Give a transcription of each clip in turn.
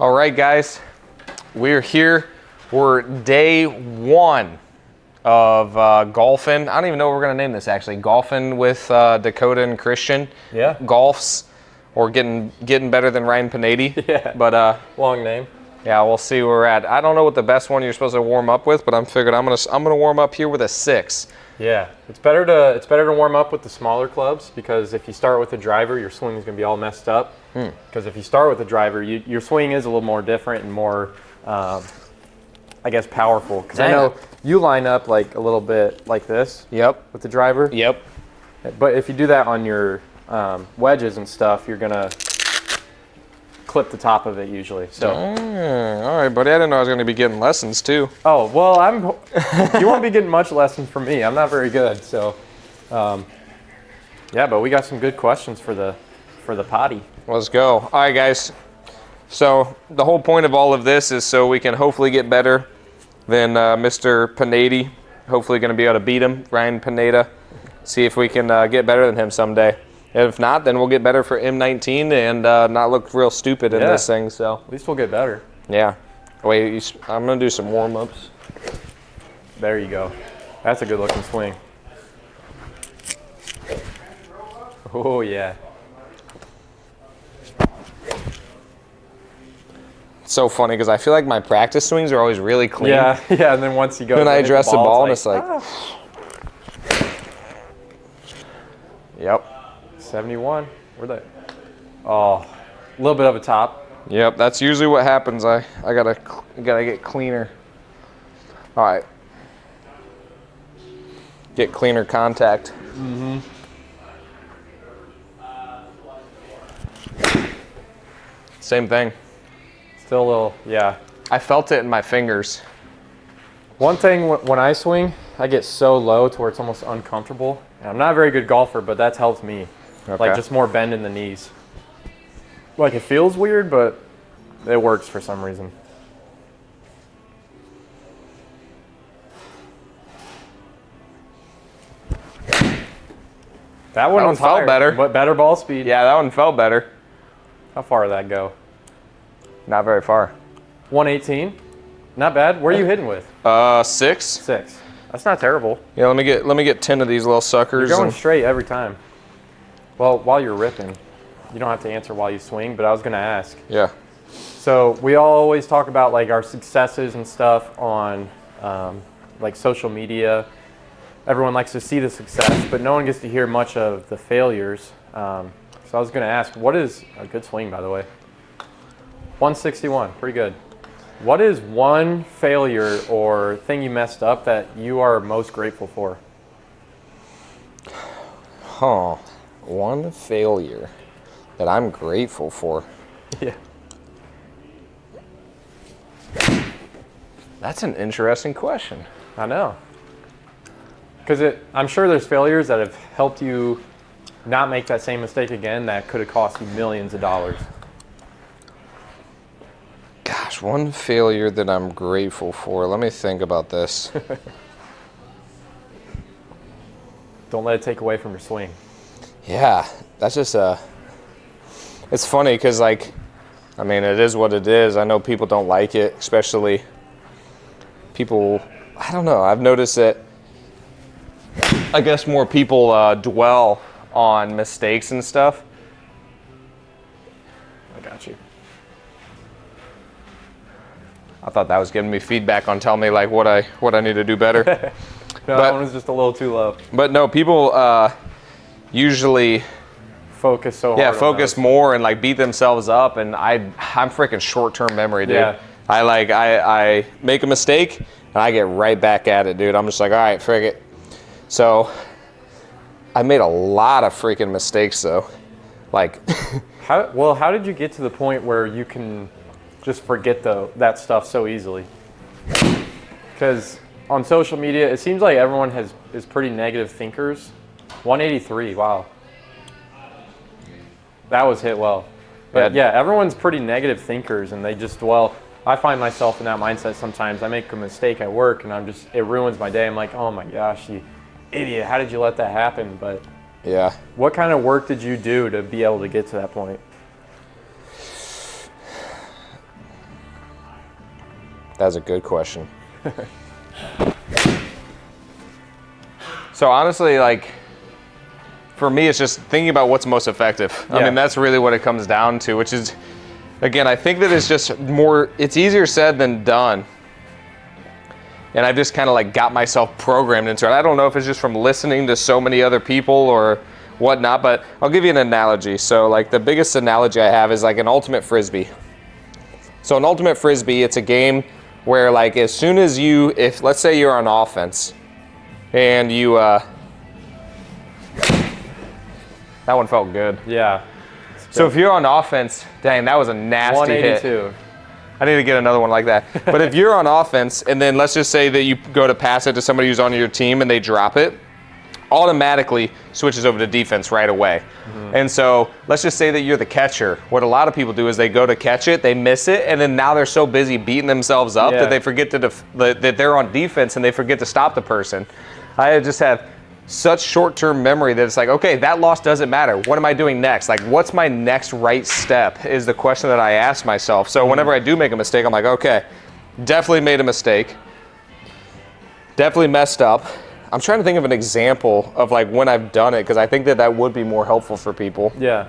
All right, guys, we're here. We're day one of golfing. I don't even know what we're gonna name this actually. Golfing with Dakota and Christian. Yeah. Golfs, or getting better than Ryan Panady. Yeah. But long name. yeah, we'll see where we're at. I don't know what the best one you're supposed to warm up with, but I'm figuring I'm gonna warm up here with a 6. Yeah, it's better to warm up with the smaller clubs, because if you start with a driver, your swing is going to be all messed up. Because if you start with a driver, your swing is a little more different and more, I guess, powerful. Because I know you line up like a little bit like this. Yep. With the driver. Yep. But if you do that on your wedges and stuff, you're gonna clip the top of it usually. So. All right, buddy. I didn't know I was going to be getting lessons too. Oh well, you won't be getting much lessons from me. I'm not very good. So, yeah, but we got some good questions for the potty. Let's go. All right, guys. So the whole point of all of this is so we can hopefully get better than Mr. Panady. Hopefully going to be able to beat him, Ryan Pineda. See if we can get better than him someday. And if not, then we'll get better for M19 and not look real stupid in this thing. So at least we'll get better. Yeah. Wait, I'm going to do some warm-ups. There you go. That's a good looking swing. Oh, yeah. It's so funny because I feel like my practice swings are always really clean. Yeah, yeah, and then once you go, then I address the ball and it's like, Yep. 71. Where'd that? Oh, a little bit of a top. Yep, that's usually what happens. I gotta get cleaner. All right. Get cleaner contact. Mm-hmm. Same thing. Still a little, yeah. I felt it in my fingers. One thing, when I swing, I get so low to where it's almost uncomfortable. And I'm not a very good golfer, but that's helped me. Okay. Like just more bend in the knees. Like it feels weird, but it works for some reason. That one felt better. But better ball speed. Yeah, that one felt better. How far did that go? Not very far. 118. Not bad. Where are you hitting with? 6. 6. That's not terrible. Yeah, let me get 10 of these little suckers. You're going straight every time. Well, while you're ripping, you don't have to answer while you swing, but I was gonna ask. Yeah. So we all always talk about like our successes and stuff on like social media. Everyone likes to see the success, but no one gets to hear much of the failures. So I was gonna ask, what is a good swing, by the way? 161, pretty good. What is one failure or thing you messed up that you are most grateful for? Huh. One failure that I'm grateful for. Yeah. That's an interesting question. I know. Because I'm sure there's failures that have helped you not make that same mistake again that could have cost you millions of dollars. Gosh, one failure that I'm grateful for. Let me think about this. Don't let it take away from your swing. Yeah, that's just it's funny because, like, I mean, it is what it is. I know people don't like it, especially people, I don't know. I've noticed that, I guess, more people dwell on mistakes and stuff. I got you. I thought that was giving me feedback on telling me, like, what I need to do better. No, that one was just a little too low. But no, people usually focus so hard. Yeah, focus more and like beat themselves up, and I'm freaking short-term memory, dude. Yeah. I make a mistake and I get right back at it, dude. I'm just like, all right, frick it. So I made a lot of freaking mistakes though. Like how did you get to the point where you can just forget that stuff so easily? Because on social media, it seems like everyone is pretty negative thinkers. 183, wow. That was hit well. But yeah, everyone's pretty negative thinkers and they just dwell. I find myself in that mindset sometimes. I make a mistake at work and it ruins my day. I'm like, oh my gosh, you idiot, how did you let that happen? But yeah. What kind of work did you do to be able to get to that point? That's a good question. So honestly, like, for me, it's just thinking about what's most effective. I mean, that's really what it comes down to, which is, again, I think that it's just more, it's easier said than done. And I've just kind of like got myself programmed into it. I don't know if it's just from listening to so many other people or whatnot, but I'll give you an analogy. So like the biggest analogy I have is like an ultimate Frisbee. So an ultimate Frisbee, it's a game where like as soon as you, if let's say you're on offense and you, that one felt good. Yeah. So if you're on offense, dang, that was a nasty hit. 182. I need to get another one like that. But if you're on offense, and then let's just say that you go to pass it to somebody who's on your team and they drop it, automatically switches over to defense right away. Mm-hmm. And so let's just say that you're the catcher. What a lot of people do is they go to catch it, they miss it, and then now they're so busy beating themselves up that they forget to that they're on defense and they forget to stop the person. I just have such short-term memory that it's like, okay, that loss doesn't matter. What am I doing next? Like, what's my next right step is the question that I ask myself. So whenever I do make a mistake, I'm like, okay, definitely made a mistake. Definitely messed up. I'm trying to think of an example of like when I've done it, because I think that that would be more helpful for people. Yeah.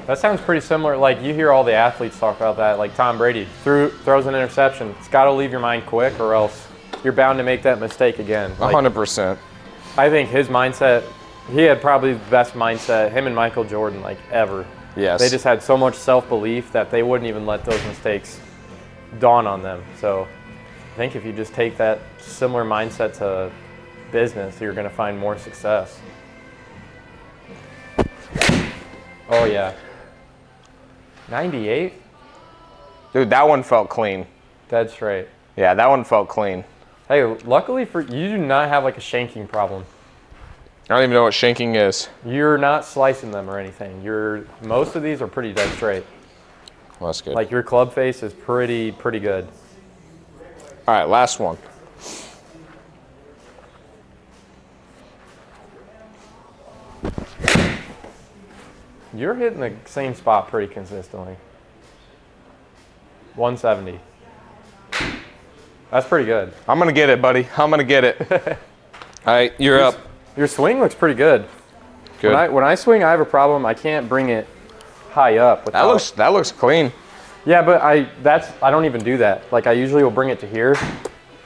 That sounds pretty similar. Like you hear all the athletes talk about that. Like Tom Brady throws an interception. It's got to leave your mind quick or else you're bound to make that mistake again. Like, 100%. I think his mindset, he had probably the best mindset, him and Michael Jordan, like ever. Yes. They just had so much self-belief that they wouldn't even let those mistakes dawn on them. So I think if you just take that similar mindset to business, you're going to find more success. Oh, yeah. 98? Dude, that one felt clean. Dead straight. Yeah, that one felt clean. Hey, luckily for you, do not have like a shanking problem. I don't even know what shanking is. You're not slicing them or anything. Most of these are pretty dead straight. Well, that's good. Like your club face is pretty good. All right, last one. You're hitting the same spot pretty consistently. 170. That's pretty good. I'm going to get it, buddy. I'm going to get it. All right, you're up. Your swing looks pretty good. Good. When I swing, I have a problem. I can't bring it high up. That looks clean. Yeah, but I don't even do that. Like I usually will bring it to here,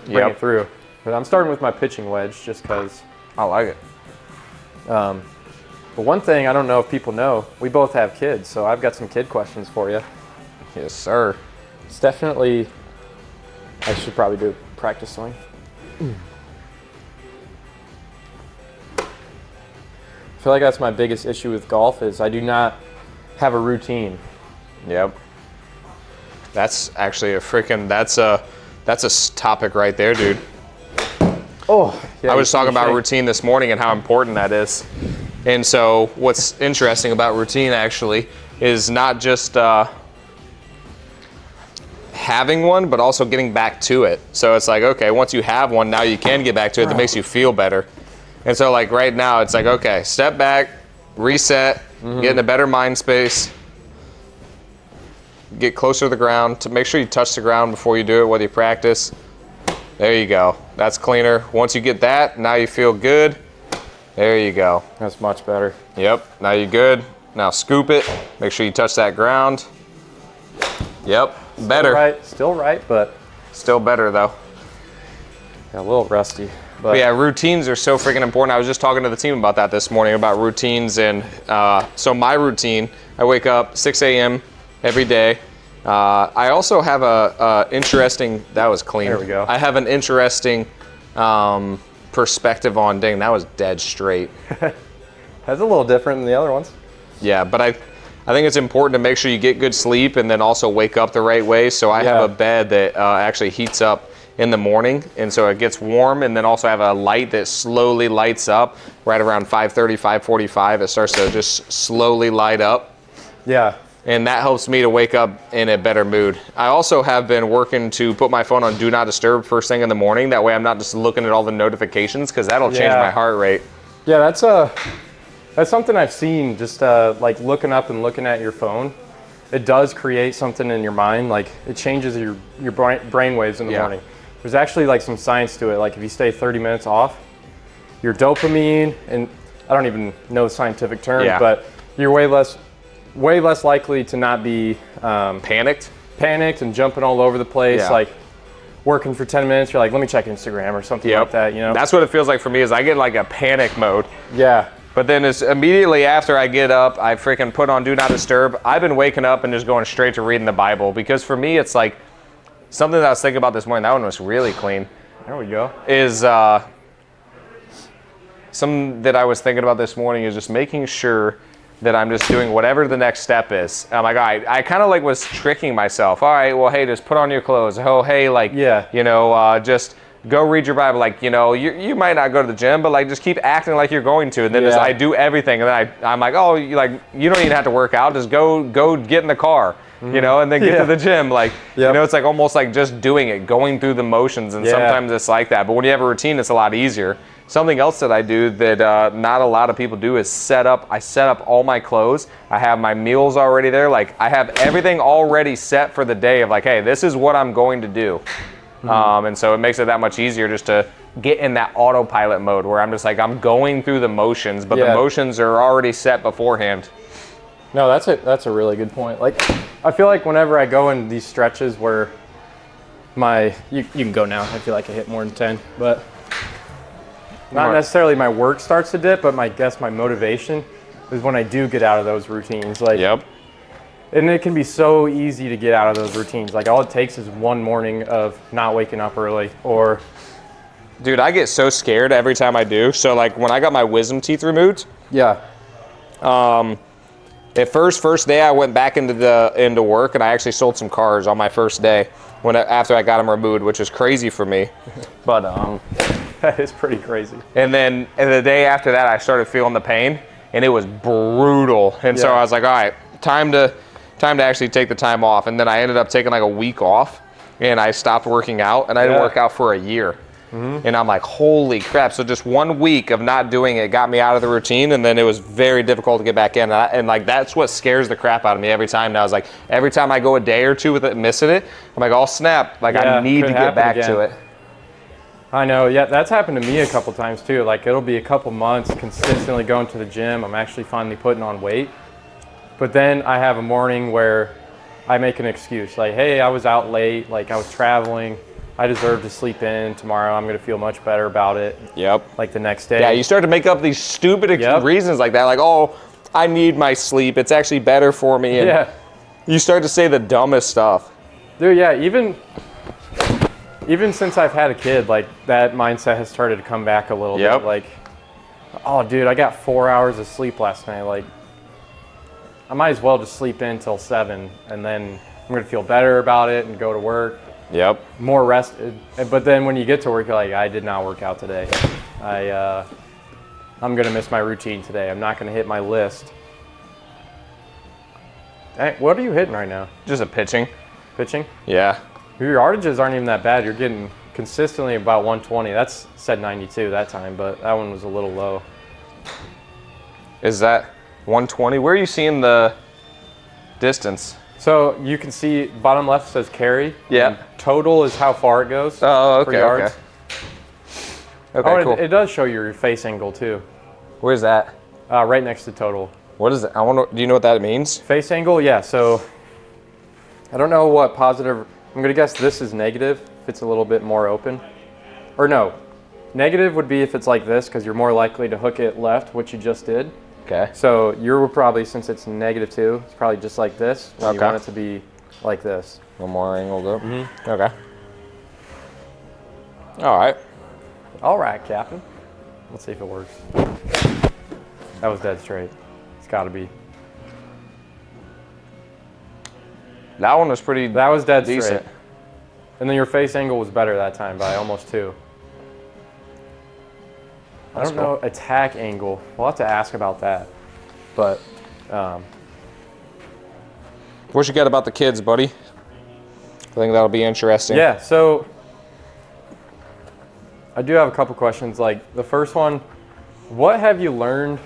bring it through. But I'm starting with my pitching wedge just because. I like it. But one thing I don't know if people know, we both have kids, so I've got some kid questions for you. Yes, sir. It's definitely. I should probably do practice swing. I feel like that's my biggest issue with golf is I do not have a routine. Yep. That's actually that's a topic right there, dude. Oh, yeah. I was talking about routine this morning and how important that is. And so what's interesting about routine actually is not just having one, but also getting back to it. So it's like, okay, once you have one, now you can get back to it. That makes you feel better. And so like right now, it's like, okay, step back, reset, get in a better mind space, get closer to the ground, to make sure you touch the ground before you do it, whether you practice. There you go. That's cleaner. Once you get that, now you feel good. There you go. That's much better. Yep, now you're good. Now scoop it, make sure you touch that ground. Yep, better. Still right, but. Still better though. Yeah, a little rusty. But yeah, routines are so freaking important. I was just talking to the team about that this morning, about routines. And so my routine, I wake up 6 a.m. every day. I also have a interesting, that was clean. There we go. I have an interesting perspective on, dang, that was dead straight. That's a little different than the other ones. Yeah, but I think it's important to make sure you get good sleep and then also wake up the right way. So I have a bed that actually heats up in the morning, and so it gets warm, and then also have a light that slowly lights up right around 5:30, 5:45. It starts to just slowly light up. Yeah. And that helps me to wake up in a better mood. I also have been working to put my phone on Do Not Disturb first thing in the morning. That way I'm not just looking at all the notifications, because that'll change my heart rate. Yeah, that's something I've seen, just like looking up and looking at your phone. it does create something in your mind. Like it changes your brain waves in the morning. There's actually like some science to it. Like if you stay 30 minutes off, your dopamine, and I don't even know the scientific term, but you're way less likely to not be panicked and jumping all over the place. Like working for 10 minutes, you're like, let me check Instagram or something like that, you know? That's what it feels like for me is I get like a panic mode. Yeah. But then it's immediately after I get up, I freaking put on Do Not Disturb. I've been waking up and just going straight to reading the Bible because for me, it's like something that I was thinking about this morning. That one was really clean. There we go. Is something that I was thinking about this morning is just making sure that I'm just doing whatever the next step is. I'm like, all right, I kind of like was tricking myself. All right, well, hey, just put on your clothes. Oh, hey, like, you know, just go read your Bible. Like, you know, you might not go to the gym, but like just keep acting like you're going to. And then just, I do everything. And then I'm like, oh, you don't even have to work out. Just go get in the car, you know, and then get to the gym. Like, you know, it's like almost like just doing it, going through the motions. And sometimes it's like that. But when you have a routine, it's a lot easier. Something else that I do that not a lot of people do is I set up all my clothes. I have my meals already there. Like I have everything already set for the day of like, hey, this is what I'm going to do. And so it makes it that much easier just to get in that autopilot mode where I'm just like, I'm going through the motions, but the motions are already set beforehand. No, that's a really good point. Like, I feel like whenever I go in these stretches where you can go now. I feel like I hit more than 10, but not necessarily my work starts to dip, but my motivation is when I do get out of those routines. Like, and it can be so easy to get out of those routines. Like all it takes is one morning of not waking up early or. Dude, I get so scared every time I do. So like when I got my wisdom teeth removed. At first day I went back into work and I actually sold some cars on my first day after I got them removed, which is crazy for me. But that is pretty crazy. And then the day after that I started feeling the pain and it was brutal. And so I was like, all right, time to actually take the time off. And then I ended up taking like a week off and I stopped working out and I didn't work out for a year. And I'm like, holy crap. So just 1 week of not doing it got me out of the routine, and then it was very difficult to get back in. And like, that's what scares the crap out of me every time now. Is like, every time I go a day or two with it, missing it, I'm like, oh snap, like I need to get back to it. I know, that's happened to me a couple times too. Like it'll be a couple months consistently going to the gym. I'm actually finally putting on weight. But then I have a morning where I make an excuse. Like, hey, I was out late, like I was traveling. I deserve to sleep in tomorrow. I'm going to feel much better about it. Like the next day. Yeah, you start to make up these stupid reasons like that. Like, oh, I need my sleep. It's actually better for me. And you start to say the dumbest stuff. Dude, even since I've had a kid, like that mindset has started to come back a little bit. Like, oh, dude, I got 4 hours of sleep last night. Like, I might as well just sleep in till 7, and then I'm going to feel better about it and go to work. More rested. But then when you get to work, you're like, I did not work out today. I'm going to miss my routine today. I'm not going to hit my list. Hey, what are you hitting right now? Just a pitching. Pitching? Yeah. Your yardages aren't even that bad. You're getting consistently about 120. That's said 92 that time, but that one was a little low. Is that 120? Where are you seeing the distance? So you can see bottom left says carry. And total is how far it goes. Oh, okay. For yards. Okay, cool. It does show your face angle too. Where's that? Right next to total. What is it? I wonder. Do you know what that means? Face angle, yeah. So I don't know what positive. I'm gonna guess this is negative if it's a little bit more open. Or no, negative would be if it's like this because you're more likely to hook it left, which you just did. Okay. So you're probably, since it's -2, it's probably just like this. You want it to be like this. A little more angled up. Okay. All right. All right, Captain. Let's see if it works. That was dead straight. It's got to be. That one was pretty. That was dead decent. straight. And then your face angle was better that time by almost 2. I don't know, attack angle. We'll have to ask about that. But, what you got about the kids, buddy? I think that'll be interesting. Yeah, so I do have a couple questions. Like the first one, what have you learned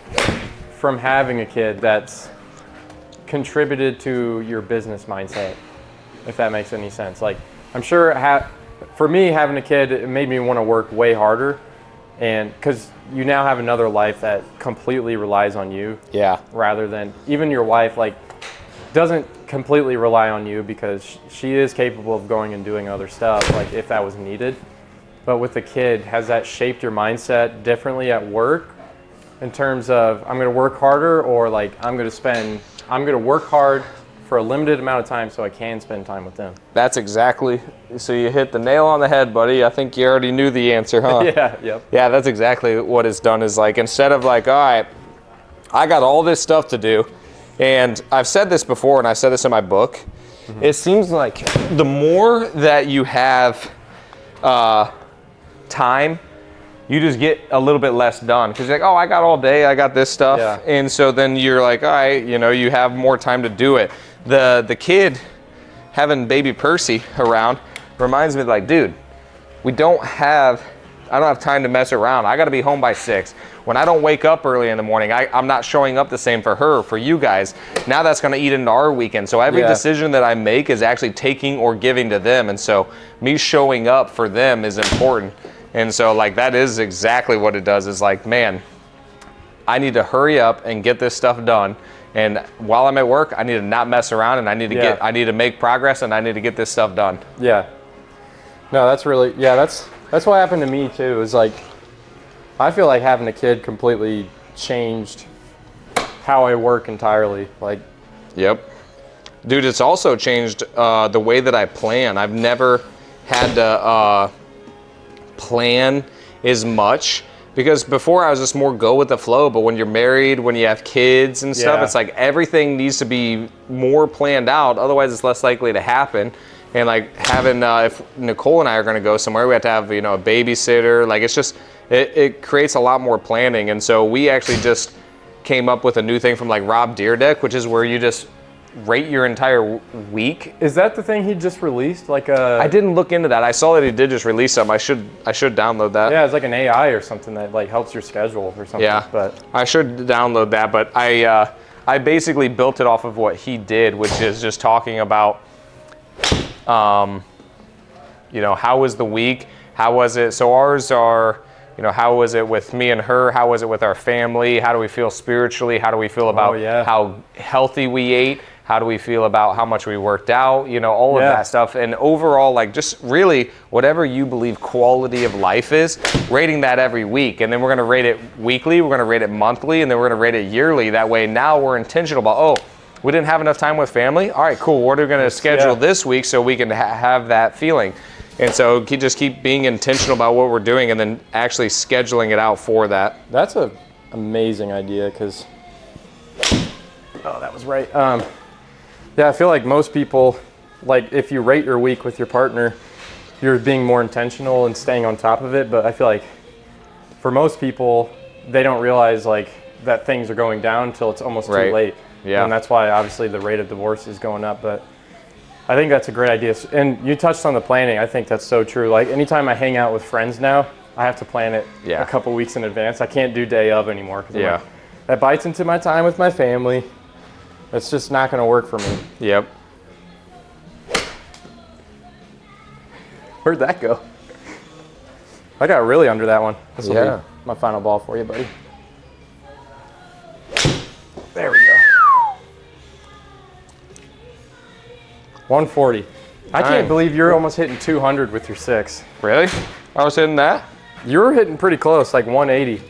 from having a kid that's contributed to your business mindset, if that makes any sense. Like, I'm sure for me, having a kid, it made me want to work way harder, and because you now have another life that completely relies on you. Yeah. Rather than even your wife, like, doesn't completely rely on you because she is capable of going and doing other stuff, like if that was needed. But with the kid, has that shaped your mindset differently at work in terms of I'm going to work harder, or like I'm going to work hard for a limited amount of time so I can spend time with them? That's exactly, so you hit the nail on the head, buddy. I think you already knew the answer, huh? Yeah, yep. Yeah, that's exactly what it's done, is like, instead of like, all right, I got all this stuff to do, and I've said this before, and I said this in my book, it seems like the more that you have time, you just get a little bit less done, because you're like, oh, I got all day, I got this stuff. Yeah. And so then you're like, all right, you have more time to do it. The kid having baby Percy around reminds me, like, dude, I don't have time to mess around. I got to be home by 6. When I don't wake up early in the morning, I'm not showing up the same for her, for you guys. Now that's going to eat into our weekend. So every decision that I make is actually taking or giving to them. And so me showing up for them is important. And so, like, that is exactly what it does, is like, man, I need to hurry up and get this stuff done. And while I'm at work, I need to not mess around, and I need to I need to make progress, and I need to get this stuff done. Yeah. No, that's really, that's what happened to me too. Is like, I feel like having a kid completely changed how I work entirely. Like, yep. Dude, it's also changed the way that I plan. I've never had to plan as much, because before I was just more go with the flow. But when you're married, when you have kids and stuff, it's like everything needs to be more planned out. Otherwise, it's less likely to happen. And like having, if Nicole and I are going to go somewhere, we have to have, a babysitter. Like, it's just, it creates a lot more planning. And so we actually just came up with a new thing from like Rob Deerdeck, which is where you just rate your entire week. Is that the thing he just released? Like I didn't look into that. I saw that he did just release something. I should download that. Yeah, it's like an AI or something that like helps your schedule or something. Yeah, but I should download that. But I basically built it off of what he did, which is just talking about, how was the week? How was it? So ours are, how was it with me and her? How was it with our family? How do we feel spiritually? How do we feel about how healthy we ate? How do we feel about how much we worked out? All of that stuff. And overall, like, just really whatever you believe quality of life is, rating that every week. And then we're going to rate it weekly, we're going to rate it monthly, and then we're going to rate it yearly. That way now we're intentional about, oh, we didn't have enough time with family? All right, cool. What are we going to schedule this week so we can have that feeling? And so just keep being intentional about what we're doing, and then actually scheduling it out for that. That's an amazing idea, because, oh, that was right. Yeah, I feel like most people, like, if you rate your week with your partner, you're being more intentional and staying on top of it. But I feel like for most people, they don't realize, like, that things are going down until it's almost too late. Yeah. And that's why obviously the rate of divorce is going up. But I think that's a great idea. And you touched on the planning. I think that's so true. Like, anytime I hang out with friends now, I have to plan it a couple weeks in advance. I can't do day of anymore. 'Cause like, that bites into my time with my family. It's just not going to work for me. Yep. Where'd that go? I got really under that one. This will be my final ball for you, buddy. There we go. 140. I can't believe you're almost hitting 200 with your 6. Really? I was hitting that? You were hitting pretty close, like 180.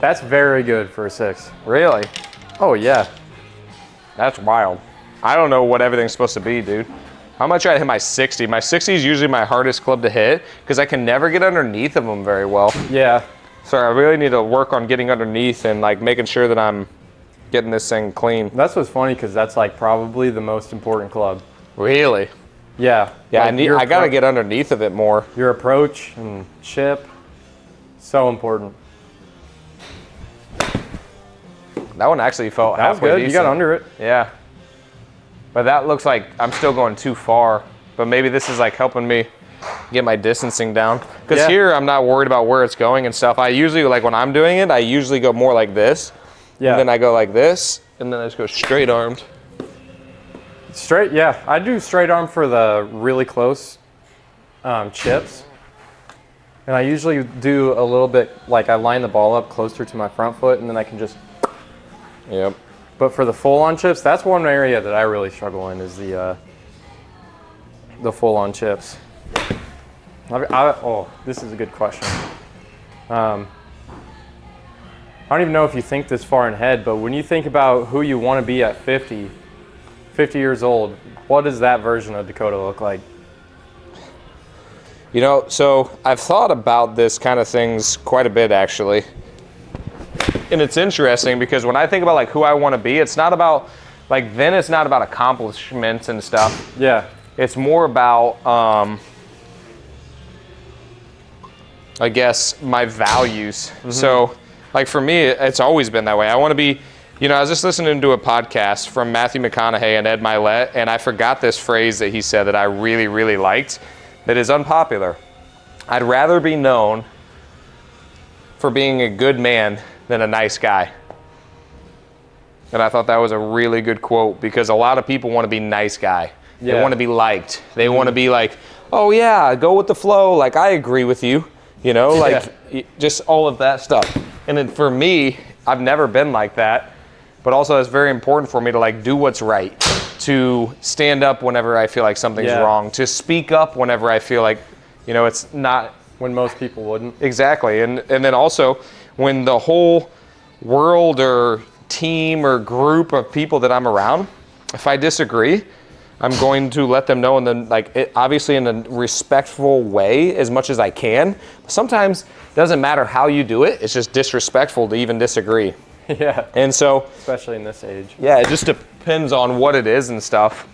That's very good for a 6. Really? Oh, yeah. That's wild. I don't know what everything's supposed to be, dude. I'm gonna try to hit my 60. My 60 is usually my hardest club to hit, because I can never get underneath of them very well. Yeah. So I really need to work on getting underneath and like making sure that I'm getting this thing clean. That's what's funny, because that's like probably the most important club. Really? Yeah. Yeah, like I gotta get underneath of it more. Your approach and chip, so important. That one actually felt That was halfway good. decent. You got under it. Yeah. But that looks like I'm still going too far. But maybe this is like helping me get my distancing down. Because here I'm not worried about where it's going and stuff. I usually, like when I'm doing it, I usually go more like this. Yeah. And then I go like this. and then I just go straight armed. Straight, yeah. I do straight arm for the really close chips. And I usually do a little bit, like I line the ball up closer to my front foot, and then I can just... Yep. But for the full-on chips, that's one area that I really struggle in, is the full-on chips. Oh, this is a good question. I don't even know if you think this far ahead, but when you think about who you want to be at 50 years old, what does that version of Dakota look like? You know, so I've thought about this kind of things quite a bit, actually. And it's interesting because when I think about like who I want to be, it's not about like, then it's not about accomplishments and stuff. Yeah. It's more about, I guess, my values. Mm-hmm. So like for me, it's always been that way. I want to be, you know, I was just listening to a podcast from Matthew McConaughey and Ed Milet, and I forgot this phrase that he said that I really, really liked that is unpopular. I'd rather be known for being a good man than a nice guy. And I thought that was a really good quote because a lot of people want to be nice guy. Yeah. They want to be liked. They want to be like, oh yeah, go with the flow. Like, I agree with you, you know, like just all of that stuff. And then for me, I've never been like that, but also it's very important for me to like do what's right, to stand up whenever I feel like something's wrong, to speak up whenever I feel like, you know, it's not. When most people wouldn't. Exactly. And then also when the whole world or team or group of people that I'm around, if I disagree, I'm going to let them know, and then like obviously in a respectful way as much as I can. Sometimes it doesn't matter how you do it. It's just disrespectful to even disagree. Yeah. And so, especially in this age. Yeah, it just depends on what it is and stuff.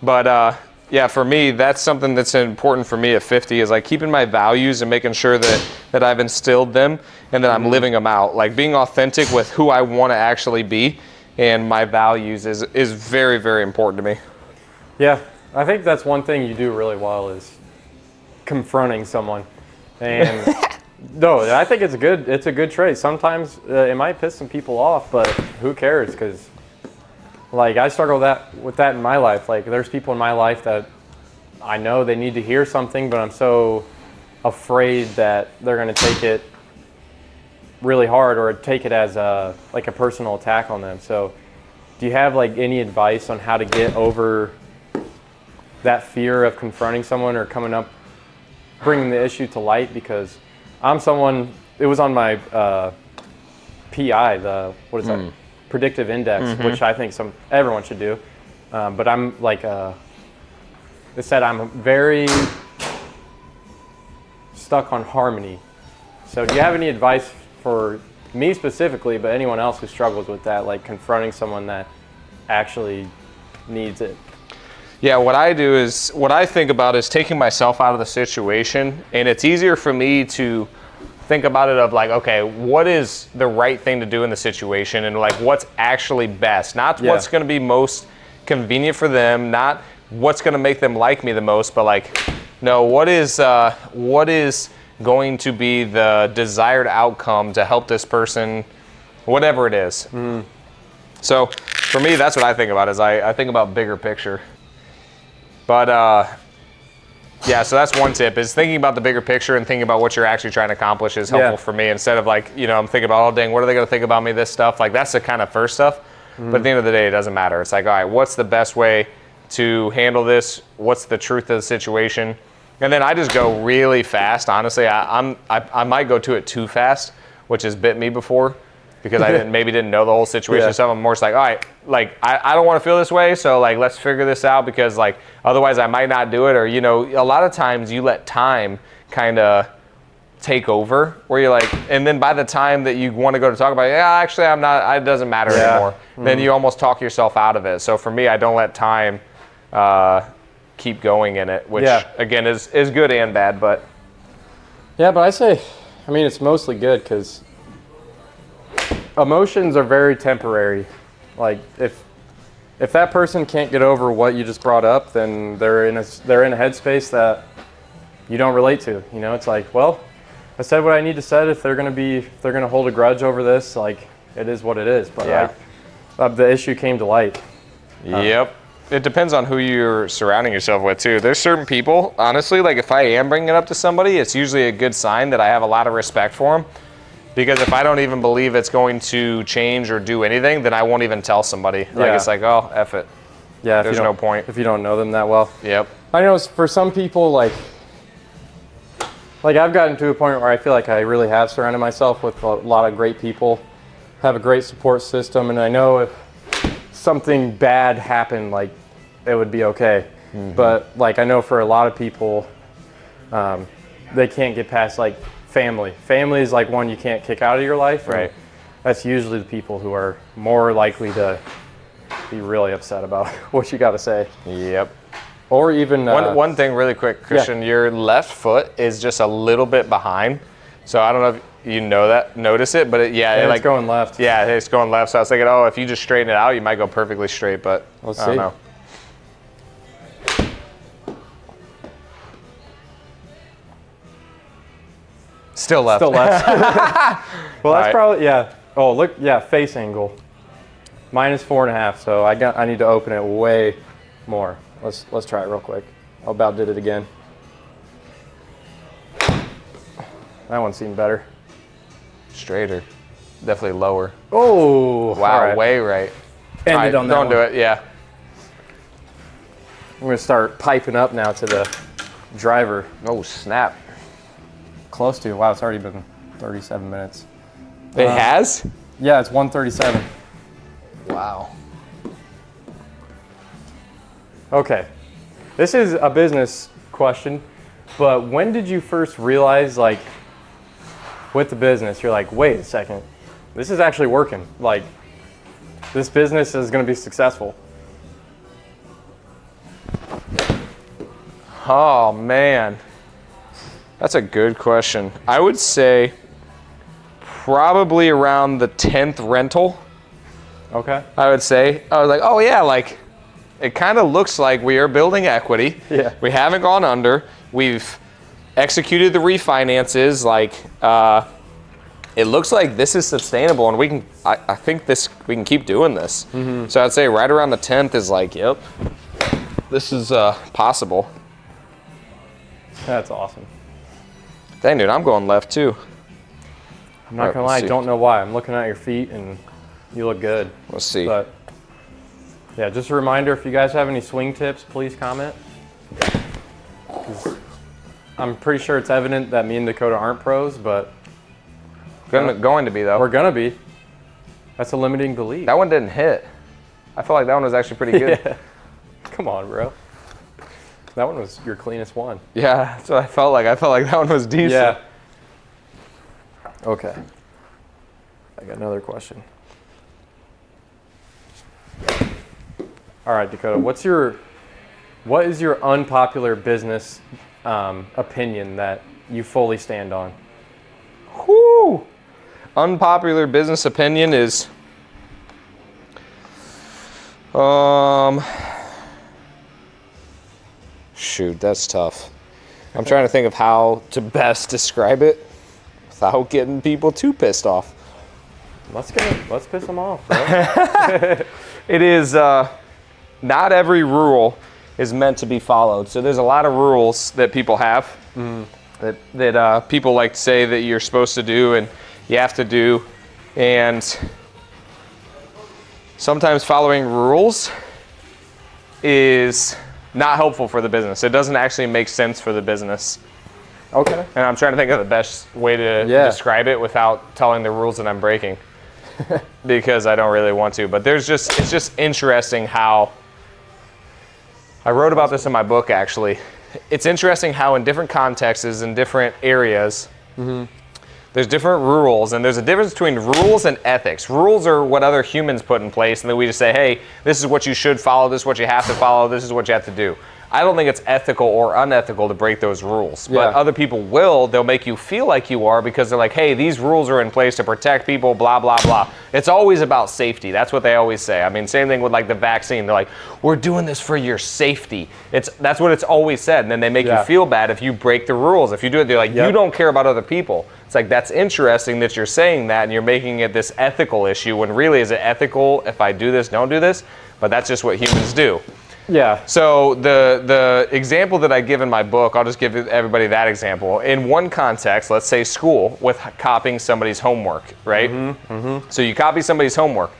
But yeah, for me, that's something that's important for me at 50 is like keeping my values and making sure that I've instilled them and that I'm living them out. Like being authentic with who I want to actually be and my values is very, very important to me. Yeah, I think that's one thing you do really well is confronting someone. And no, I think it's a good trait. Sometimes it might piss some people off, but who cares? Because like I struggle with that in my life. Like there's people in my life that I know they need to hear something, but I'm so afraid that they're going to take it really hard or take it as a personal attack on them. So do you have like any advice on how to get over that fear of confronting someone or bringing the issue to light? Because I'm someone, it was on my PI, what is that? Predictive index, which I think everyone should do. But I'm like, they said I'm very stuck on harmony. So do you have any advice for me specifically, but anyone else who struggles with that, like confronting someone that actually needs it? Yeah, what I think about is taking myself out of the situation, and it's easier for me to think about it of like, okay, what is the right thing to do in the situation, and like what's actually best, not what's going to be most convenient for them, not what's going to make them like me the most, but like, no, what is going to be the desired outcome to help this person, whatever it is. So for me, that's what I think about is I think about bigger picture. But yeah, so that's one tip is thinking about the bigger picture and thinking about what you're actually trying to accomplish is helpful for me instead of like, you know, I'm thinking about, oh dang, what are they going to think about me, this stuff. Like that's the kind of first stuff. But at the end of the day, it doesn't matter. It's like, all right, what's the best way to handle this? What's the truth of the situation? And then I just go really fast. Honestly, I might go to it too fast, which has bit me before because I didn't know the whole situation. So I'm more just like, all right, like I don't want to feel this way, so like let's figure this out because like otherwise I might not do it. Or, you know, a lot of times you let time kind of take over where you're like, and then by the time that you want to go to talk about it, yeah, actually I'm not, it doesn't matter anymore. Then you almost talk yourself out of it. So for me, I don't let time keep going in it, which again is good and bad, but. Yeah, but I mean, it's mostly good because emotions are very temporary. Like if that person can't get over what you just brought up, then they're in a headspace that you don't relate to. You know, it's like, well, I said what I need to say. If they're gonna hold a grudge over this, like it is what it is. But the issue came to light. Yep. It depends on who you're surrounding yourself with too. There's certain people, honestly, like if I am bringing it up to somebody, it's usually a good sign that I have a lot of respect for them. Because if I don't even believe it's going to change or do anything, then I won't even tell somebody. Like it's like, oh, F it. Yeah, there's no point. If you don't know them that well. Yep. I know for some people, like I've gotten to a point where I feel like I really have surrounded myself with a lot of great people, have a great support system, and I know if something bad happened, like it would be okay. But like I know for a lot of people, they can't get past like family. Family is like one you can't kick out of your life. Right. That's usually the people who are more likely to be really upset about what you got to say. Yep. Or even one thing really quick, Christian, your left foot is just a little bit behind. So I don't know if you notice it, but it's going left. Yeah, it's going left. So I was thinking, oh, if you just straighten it out, you might go perfectly straight, but let's I don't know. Still left. Still left. Well, that's right. probably, yeah. Oh, look, yeah, face angle. -4.5, so I need to open it way more. Let's try it real quick. I about did it again. That one seemed better. Straighter. Definitely lower. Oh, wow, right. way right. Ended on that Don't one. do it, yeah. I'm gonna start piping up now to the driver. Oh, snap. Close to. Wow, it's already been 37 minutes. It has? Yeah, it's 1:37. Wow. Okay, this is a business question, but when did you first realize, like, with the business, you're like, wait a second, this is actually working. Like, this business is going to be successful. Oh, man. That's a good question. I would say probably around the 10th rental. Okay. I would say. I was like, oh, yeah, like, it kind of looks like we are building equity. Yeah. We haven't gone under. We've executed the refinances. Like, it looks like this is sustainable, and we can. I think we can keep doing this. Mm-hmm. So I'd say right around the 10th is like, yep, this is possible. That's awesome. Dang, dude, I'm going left too. I'm not gonna lie, I don't know why. I'm looking at your feet, and you look good. Let's see. But yeah, just a reminder, if you guys have any swing tips, please comment. 'Cause I'm pretty sure it's evident that me and Dakota aren't pros, but Going to be, though. we're gonna be. That's a limiting belief. That one didn't hit. I feel like that one was actually pretty good. Yeah. Come on, bro. That one was your cleanest one. Yeah, that's what I felt like. I felt like that one was decent. Yeah. Okay. I got another question. All right, Dakota, what is your unpopular business opinion that you fully stand on? Whoo! Unpopular business opinion is, shoot, that's tough. I'm trying to think of how to best describe it without getting people too pissed off. Let's piss them off, bro. It is, not every rule is meant to be followed. So there's a lot of rules that people have that people like to say that you're supposed to do and you have to do. And sometimes following rules is not helpful for the business. It doesn't actually make sense for the business. Okay. And I'm trying to think of the best way to describe it without telling the rules that I'm breaking. Because I don't really want to. But it's just interesting how, I wrote about this in my book actually. It's interesting how in different contexts, in different areas, there's different rules, and there's a difference between rules and ethics. Rules are what other humans put in place, and then we just say, hey, this is what you should follow, this is what you have to follow, this is what you have to do. I don't think it's ethical or unethical to break those rules. Yeah. But other people will. They'll make you feel like you are because they're like, hey, these rules are in place to protect people, blah, blah, blah. It's always about safety. That's what they always say. I mean, same thing with like the vaccine. They're like, we're doing this for your safety. That's what it's always said. And then they make you feel bad if you break the rules. If you do it, they're like, you don't care about other people. It's like, that's interesting that you're saying that and you're making it this ethical issue when really is it ethical if I do this, don't do this? But that's just what humans do. Yeah. So the example that I give in my book, I'll just give everybody that example. In one context, let's say school, with copying somebody's homework, right? So you copy somebody's homework.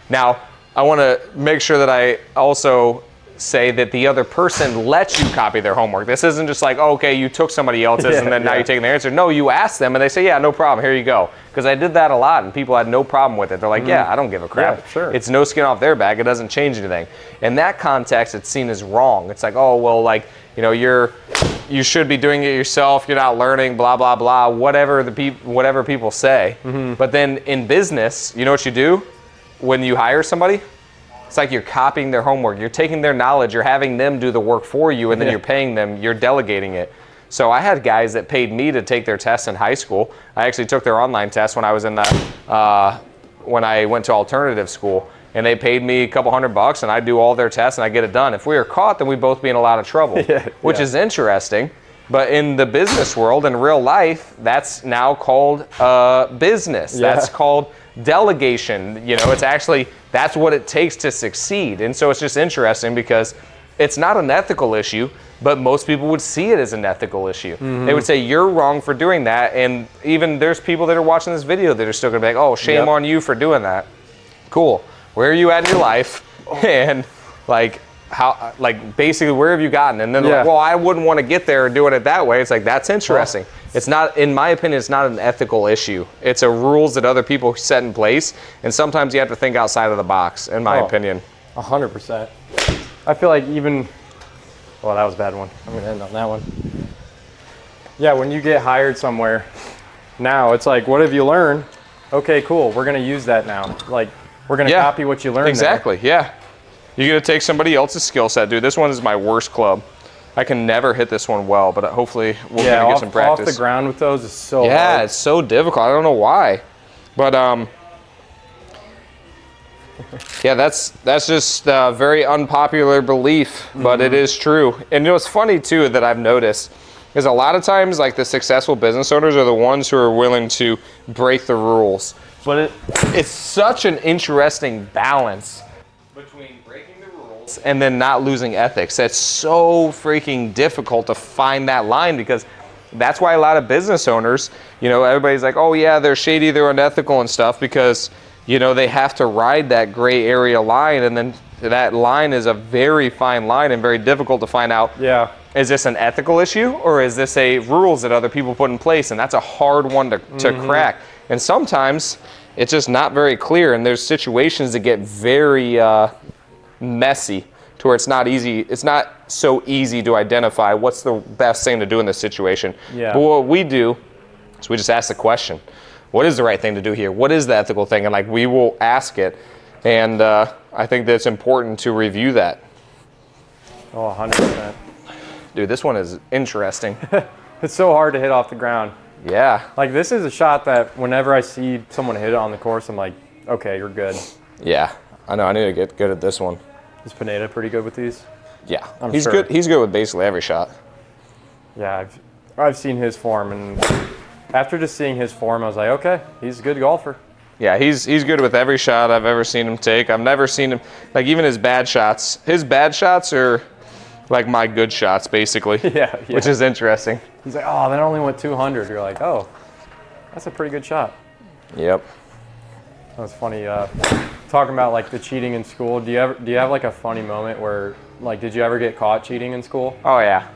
Now, I want to make sure that I also say that the other person lets you copy their homework. This isn't just like, oh, okay, you took somebody else's and then now you're taking their answer. No, you ask them and they say, yeah, no problem, here you go. Because I did that a lot and people had no problem with it. They're like, yeah, I don't give a crap. Yeah, sure. It's no skin off their back. It doesn't change anything. In that context, it's seen as wrong. It's like, oh, well, like, you know, you should be doing it yourself. You're not learning, blah, blah, blah, whatever people say. But then in business, you know what you do when you hire somebody? It's like you're copying their homework. You're taking their knowledge. You're having them do the work for you, and then you're paying them. You're delegating it. So I had guys that paid me to take their tests in high school. I actually took their online test when I was in when I went to alternative school, and they paid me a couple $100, and I do all their tests, and I get it done. If we were caught, then we'd both be in a lot of trouble, which is interesting. But in the business world, in real life, that's now called business. That's called delegation. You know, it's actually, that's what it takes to succeed. And so it's just interesting because it's not an ethical issue, but most people would see it as an ethical issue. They would say, you're wrong for doing that. And even there's people that are watching this video that are still gonna be like, oh, shame on you for doing that. Cool. Where are you at in your life? And like, how, like, basically, where have you gotten? And then they're like, well, I wouldn't want to get there doing it that way. It's like, that's interesting. It's not, in my opinion, it's not an ethical issue. It's a rules that other people set in place. And sometimes you have to think outside of the box, in my opinion. 100%. I feel like even, well, that was a bad one. I'm going to end on that one. Yeah, when you get hired somewhere, now it's like, what have you learned? Okay, cool. We're going to use that now. Like, we're going to copy what you learned. Exactly, yeah. You're going to take somebody else's skill set. Dude, this one is my worst club. I can never hit this one well, but hopefully we'll get some practice. Off the ground with those is so hard. Yeah, it's so difficult. I don't know why. But, yeah, that's just a very unpopular belief, but it is true. And you know, it's funny, too, that I've noticed is a lot of times, like, the successful business owners are the ones who are willing to break the rules. But it's such an interesting balance between breaking the rules and then not losing ethics. That's so freaking difficult to find that line, because that's why a lot of business owners, you know, everybody's like, oh yeah, they're shady, they're unethical and stuff, because, you know, they have to ride that gray area line, and then that line is a very fine line and very difficult to find out. Yeah. Is this an ethical issue, or is this a rules that other people put in place? And that's a hard one to crack. And sometimes it's just not very clear, and there's situations that get very messy to where it's not easy. It's not so easy to identify what's the best thing to do in this situation. Yeah. But what we do is we just ask the question, what is the right thing to do here? What is the ethical thing? And like, we will ask it. And I think that it's important to review that. Oh, 100%. Dude, this one is interesting. It's so hard to hit off the ground. Yeah. Like, this is a shot that whenever I see someone hit it on the course, I'm like, okay, you're good. Yeah. I know. I need to get good at this one. Is Pineda pretty good with these? Yeah. I'm He's sure. good. He's good with basically every shot. Yeah, I've seen his form, and after just seeing his form, I was like, okay, he's a good golfer. Yeah, he's good with every shot I've ever seen him take. I've never seen him, like, even his bad shots. His bad shots are like my good shots, basically. Yeah. Which is interesting. He's like, oh, that only went 200. You're like, oh, that's a pretty good shot. Yep. That was funny. Talking about like the cheating in school. Do you have like a funny moment where, like, did you ever get caught cheating in school? Oh yeah.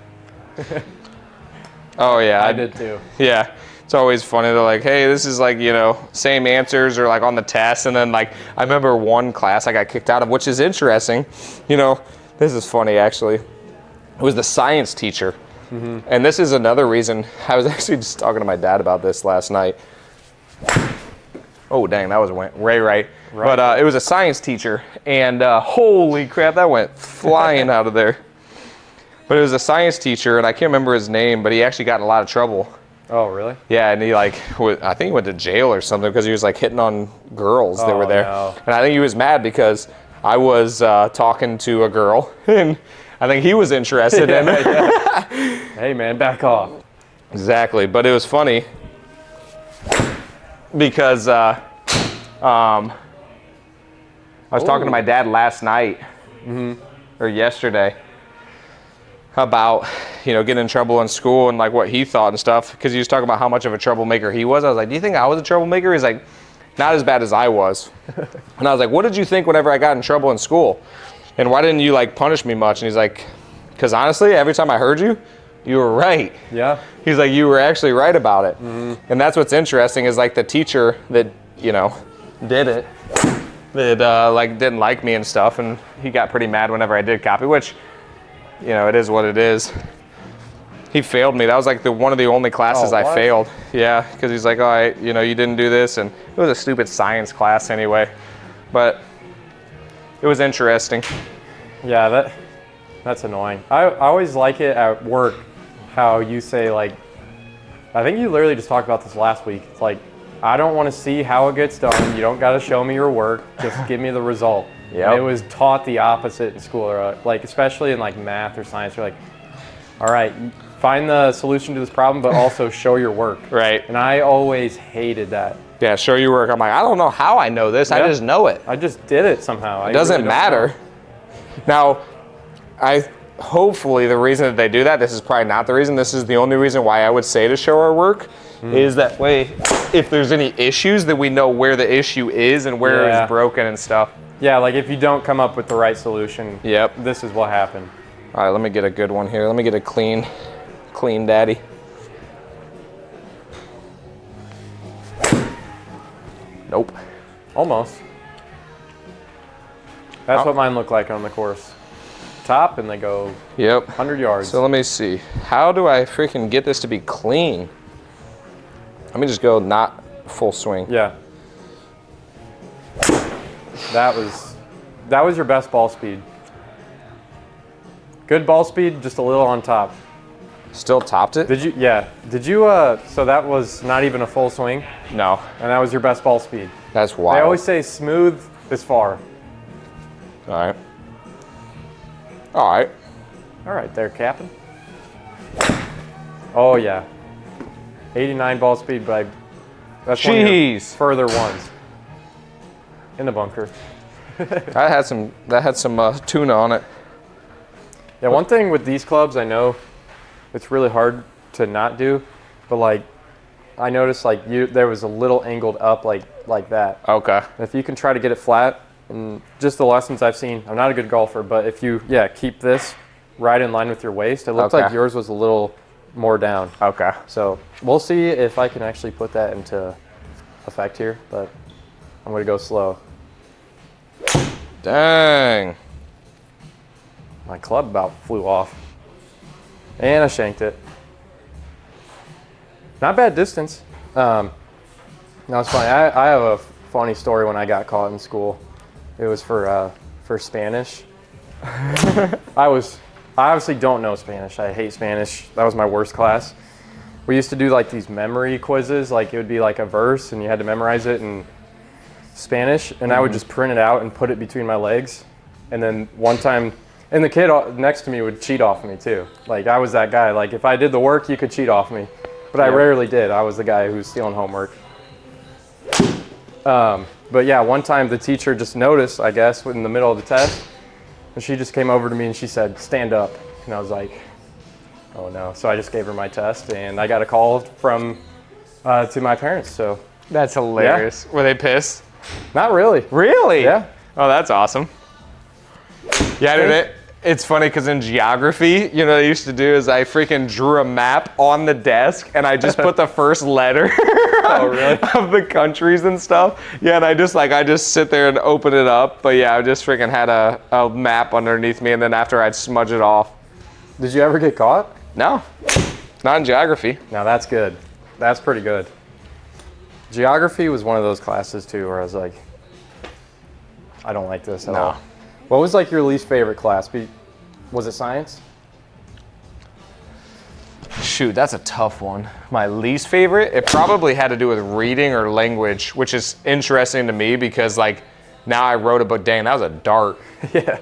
Oh yeah. I did too. Yeah. It's always funny. They're like, hey, this is like, you know, same answers or like on the test. And then like, I remember one class I got kicked out of, which is interesting. You know, this is funny actually. It was the science teacher. And this is another reason. I was actually just talking to my dad about this last night. Oh, dang, that went way right. But it was a science teacher. And holy crap, that went flying out of there. But it was a science teacher, and I can't remember his name, but he actually got in a lot of trouble. Oh, really? Yeah, and he like, I think he went to jail or something because he was like hitting on girls that were there. No. And I think he was mad because I was talking to a girl, and I think he was interested in it. Hey, man, back off. Exactly, but it was funny because I was talking to my dad last night or yesterday about, you know, getting in trouble in school and like what he thought and stuff, because he was talking about how much of a troublemaker he was. I was like, do you think I was a troublemaker? He's like, not as bad as I was. And I was like, what did you think whenever I got in trouble in school? And why didn't you like punish me much? And he's like, because honestly, every time I heard you, you were right. Yeah. He's like, you were actually right about it. And that's what's interesting is like the teacher that, you know, did it, that like didn't like me and stuff. And he got pretty mad whenever I did copy, which, you know, it is what it is. He failed me. That was like one of the only classes I failed. Yeah, because he's like, oh, you know, you didn't do this. And it was a stupid science class anyway. But it was interesting. Yeah, that's annoying. I always like it at work how you say, like, I think you literally just talked about this last week. It's like, I don't want to see how it gets done. You don't got to show me your work. Just give me the result. Yep. It was taught the opposite in school, or like especially in like math or science. You're like, all right, find the solution to this problem, but also show your work. Right. And I always hated that. Yeah, show your work. I'm like, I don't know how I know this. Yeah. I just know it. I just did it somehow. It doesn't matter. Now, hopefully the reason that they do that, this is probably not the reason, this is the only reason why I would say to show our work, is that way if there's any issues that we know where the issue is and where it's broken and stuff. Yeah, like if you don't come up with the right solution, yep, this is what happened. All right, let me get a good one here. Let me get a clean daddy. Nope. Almost. That's what mine look like on the course. Top, and they go 100 yards. So let me see. How do I freaking get this to be clean? Let me just go not full swing. Yeah. That was your best ball speed. Good ball speed, just a little on top. Still topped it? Did you? Yeah. Did you? So that was not even a full swing. No. And that was your best ball speed. That's wild. They always say smooth is far. All right. All right. All right, there, Captain. Oh yeah. 89 ball speed, but that's one of your further ones. In the bunker. That had some tuna on it. Yeah, one thing with these clubs, I know it's really hard to not do, but like I noticed like there was a little angled up like that. Okay. If you can try to get it flat, and just the lessons I've seen, I'm not a good golfer, but if you keep this right in line with your waist, it looks like yours was a little more down. Okay. So we'll see if I can actually put that into effect here, but I'm gonna go slow. Dang. My club about flew off. And I shanked it. Not bad distance. No, it's funny. I have a funny story when I got caught in school. It was for Spanish. I obviously don't know Spanish. I hate Spanish. That was my worst class. We used to do like these memory quizzes. Like it would be like a verse and you had to memorize it in Spanish. And I would just print it out and put it between my legs. And then one time, and the kid next to me would cheat off me too. Like I was that guy. Like if I did the work, you could cheat off me. But I rarely did. I was the guy who was stealing homework. But yeah, one time the teacher just noticed, I guess, in the middle of the test, and she just came over to me and she said, "Stand up." And I was like, oh no. So I just gave her my test and I got a call from to my parents. So that's hilarious. Yeah. Were they pissed? Not really. Really? Yeah. Oh, that's awesome. Yeah, dude, it's funny because in geography, you know what I used to do is I freaking drew a map on the desk and I just put the first letter of the countries and stuff. Yeah, and I just sit there and open it up. But yeah, I just freaking had a map underneath me, and then after I'd smudge it off. Did you ever get caught? No, not in geography. Now that's good. That's pretty good. Geography was one of those classes too where I was like, I don't like this at all. What was like your least favorite class? Was it science? Shoot, that's a tough one. My least favorite, it probably had to do with reading or language, which is interesting to me because like now I wrote a book. Dang, that was a dart. Yeah.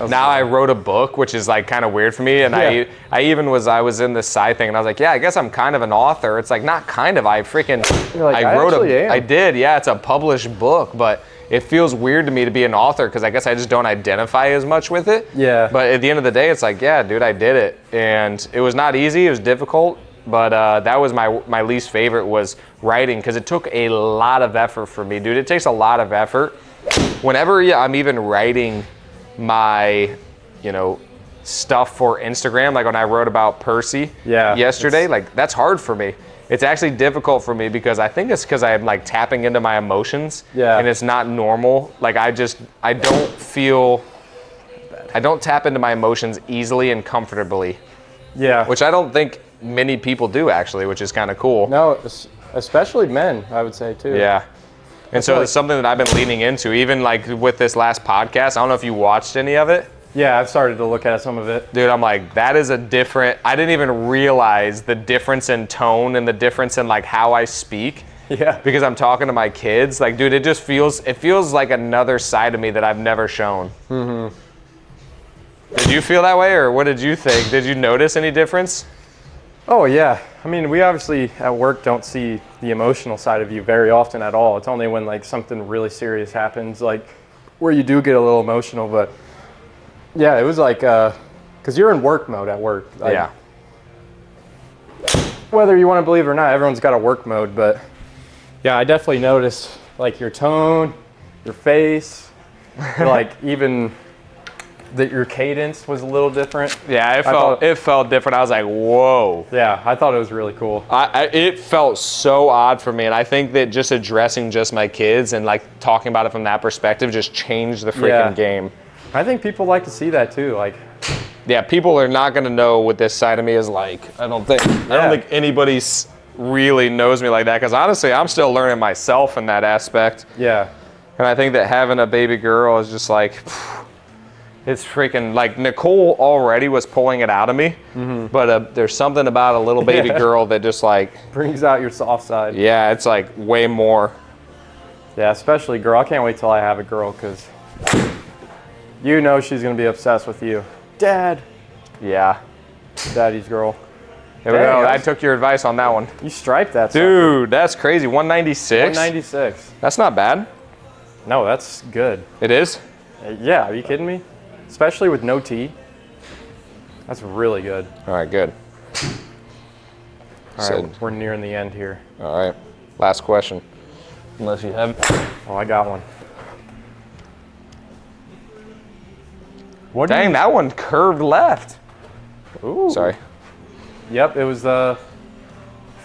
Now I wrote a book, which is like kind of weird for me. And Yeah. I was in this side thing and I was like, yeah, I guess I'm kind of an author. It's like, not kind of, I did. Yeah, it's a published book, but it feels weird to me to be an author because I guess I just don't identify as much with it. Yeah. But at the end of the day, it's like, yeah, dude, I did it. And it was not easy, it was difficult. But that was my least favorite was writing because it took a lot of effort for me, dude. It takes a lot of effort. Whenever I'm even writing my, stuff for Instagram, like when I wrote about Percy yesterday, like that's hard for me. It's actually difficult for me because I think it's because I'm like tapping into my emotions and it's not normal. Like I don't tap into my emotions easily and comfortably. Yeah. Which I don't think many people do actually, which is kind of cool. No, especially men, I would say too. Yeah. And so it's something that I've been leaning into, even like with this last podcast. I don't know if you watched any of it. Yeah, I've started to look at some of it. Dude, I'm like, that is I didn't even realize the difference in tone and the difference in like how I speak. Yeah. Because I'm talking to my kids. Like, dude, it feels like another side of me that I've never shown. Mm-hmm. Did you feel that way or what did you think? Did you notice any difference? Oh yeah. I mean, we obviously at work don't see the emotional side of you very often at all. It's only when like something really serious happens, like where you do get a little emotional, but yeah, it was like, because you're in work mode at work. Like, yeah. Whether you want to believe it or not, everyone's got a work mode, but yeah, I definitely noticed like your tone, your face, like even that your cadence was a little different. Yeah, it felt different. I was like, whoa. Yeah, I thought it was really cool. It felt so odd for me, and I think that just addressing just my kids and like talking about it from that perspective just changed the freaking game. I think people like to see that too. Like, yeah, people are not gonna know what this side of me is like. I don't think anybody really knows me like that because honestly, I'm still learning myself in that aspect. Yeah. And I think that having a baby girl is just like, it's freaking like Nicole already was pulling it out of me, but there's something about a little baby girl that just like brings out your soft side. Yeah, it's like way more. Yeah, especially girl. I can't wait till I have a girl because she's gonna be obsessed with you. Dad. Yeah. Daddy's girl. There we go. I took your advice on that one. You striped that stuff. Dude, that's crazy. 196? 196. That's not bad. No, that's good. It is? Yeah, are you kidding me? Especially with no tea. That's really good. All right, good. All right, we're nearing the end here. All right, last question. Unless you have. Oh, I got one. Dang, that one curved left. Ooh. Sorry. Yep, it was the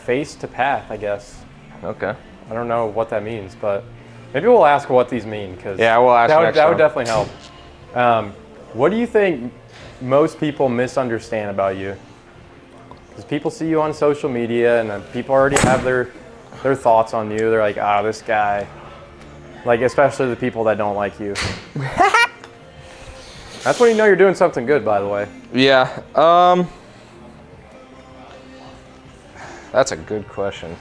face to path, I guess. Okay. I don't know what that means, but maybe we'll ask what these mean. Yeah, we'll ask next time. That would definitely help. What do you think most people misunderstand about you? Because people see you on social media and people already have their thoughts on you. They're like, this guy. Like, especially the people that don't like you. That's when you know you're doing something good, by the way. Yeah. That's a good question.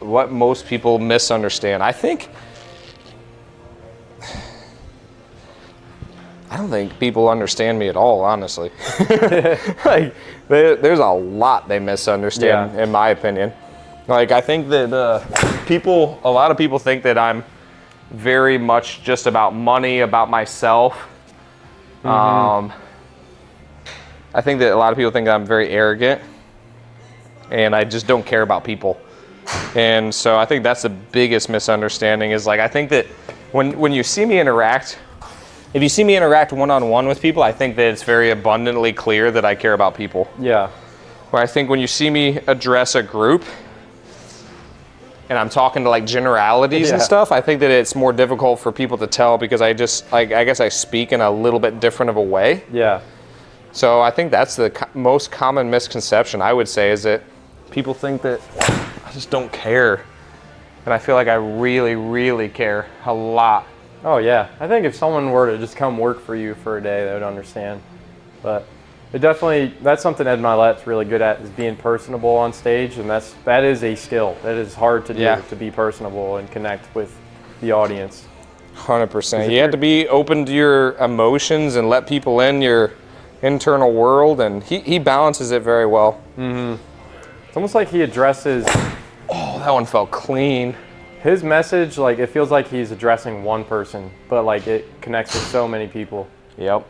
What most people misunderstand. I don't think people understand me at all, honestly. Like, there's a lot they misunderstand, in my opinion. Like, I think that a lot of people think that I'm very much just about money, about myself. I think that a lot of people think that I'm very arrogant, and I just don't care about people. And so I think that's the biggest misunderstanding is like, I think that when you see me interact, if you see me interact one-on-one with people, I think that it's very abundantly clear that I care about people. Yeah. Where I think when you see me address a group and I'm talking to like generalities and stuff, I think that it's more difficult for people to tell because I guess I speak in a little bit different of a way. Yeah. So I think that's the most common misconception I would say is that people think that I just don't care. And I feel like I really, really care a lot. Oh yeah. I think if someone were to just come work for you for a day, they would understand. But That's something Ed Milet's really good at, is being personable on stage, and that is a skill. That is hard to do, to be personable and connect with the audience. 100%. You have to be open to your emotions and let people in your internal world, and he balances it very well. It's almost like he addresses... Oh, that one felt clean. His message, like, it feels like he's addressing one person, but like it connects with so many people. Yep.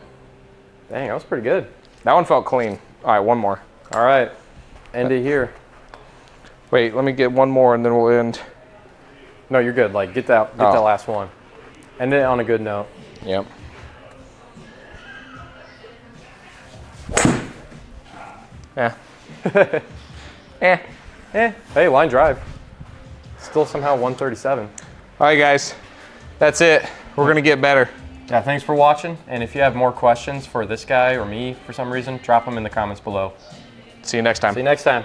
Dang, that was pretty good. That one felt clean. All right, one more. All right, end it here. Wait, let me get one more and then we'll end. No, you're good. Like, get that last one. End it on a good note. Yep. Hey, line drive. Still somehow 137. All right, guys. That's it. We're going to get better. Yeah, thanks for watching. And if you have more questions for this guy or me for some reason, drop them in the comments below. See you next time. See you next time.